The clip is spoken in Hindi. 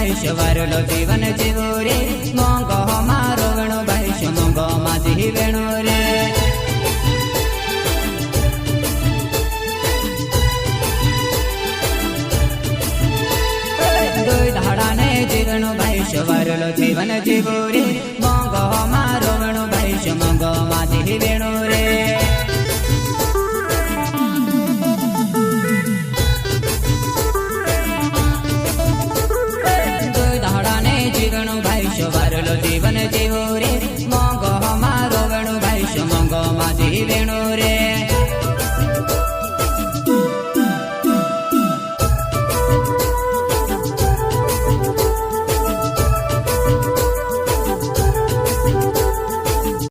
भविष्य वारलो जीवन जीवो रे मोंगो मारो वेणो भविष्य मोंगो माझी वेणो रे दोई धाड़ा ने जीवनो भविष्य वारलो जीवन जीवो रे मोंगो मारो वेणो भविष्य मोंगो